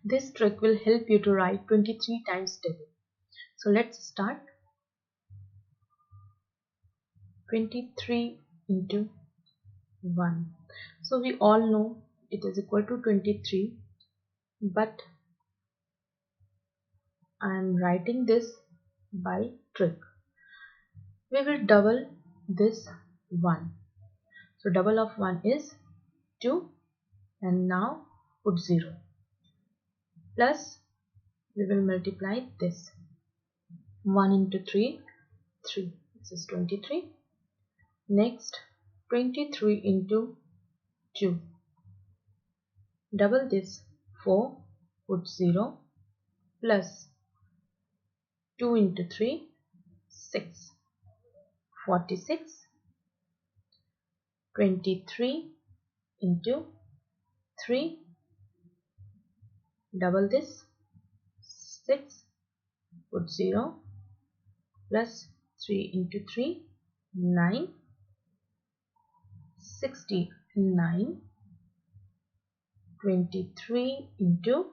This trick will help you to write 23 times table. So let's start. 23 into 1. So we all know it is equal to 23, but I am writing this by trick. We will double this 1. So double of 1 is 2, and now put 0. Plus we will multiply this. 1 into 3, 3. This is 23. Next 23 into 2. Double this, 4, put 0, plus 2 into 3, 6. 46. 23 into 3. Double this, 6, put 0, plus 3 into 3, 9. 69. 23 into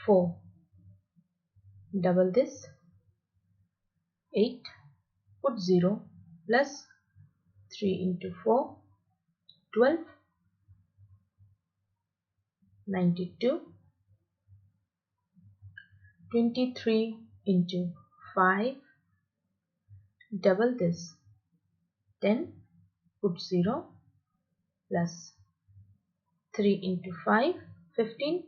4. Double this, 8, put 0, plus 3 into 4, 12. 92. 23 into 5. Double this, 10, put 0, plus 3 into 5, 15.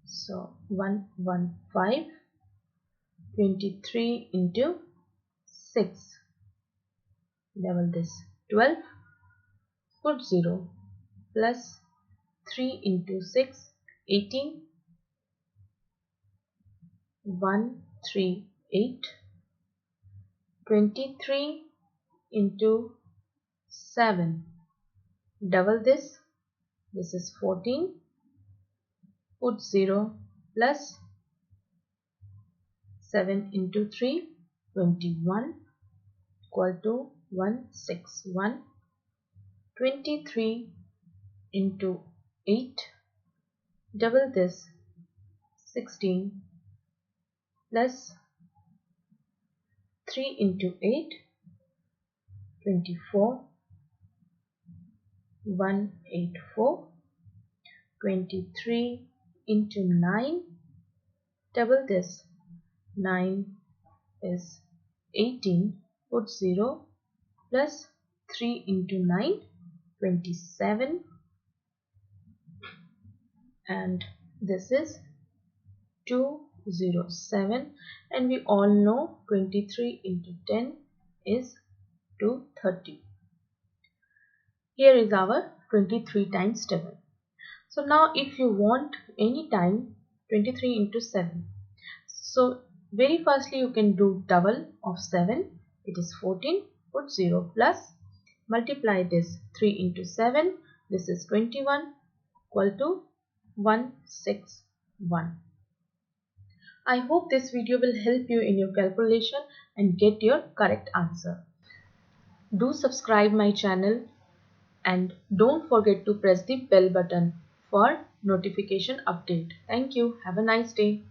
So 115. 23 into 6. Double this, 12, put 0, plus 3 into 6, 18. 138. 23 into 7. Double this, this is 14, put 0, plus 7 into 3, 21, equal to 161. 23 into 8. Double this, 16, plus 3 into 8, 24. 184. 23 into 9. Double this, 9 is 18, put 0, plus 3 into 9, 27, and this is 207, and we all know 23 into 10 is 230. Here is our 23 times table. So now if you want any time 23 into 7, so very firstly you can do double of 7, it is 14, put 0, plus multiply this, 3 into 7, this is 21, equal to 161. I hope this video will help you in your calculation and get your correct answer. Do subscribe my channel and don't forget to press the bell button for notification update. Thank you. Have a nice day.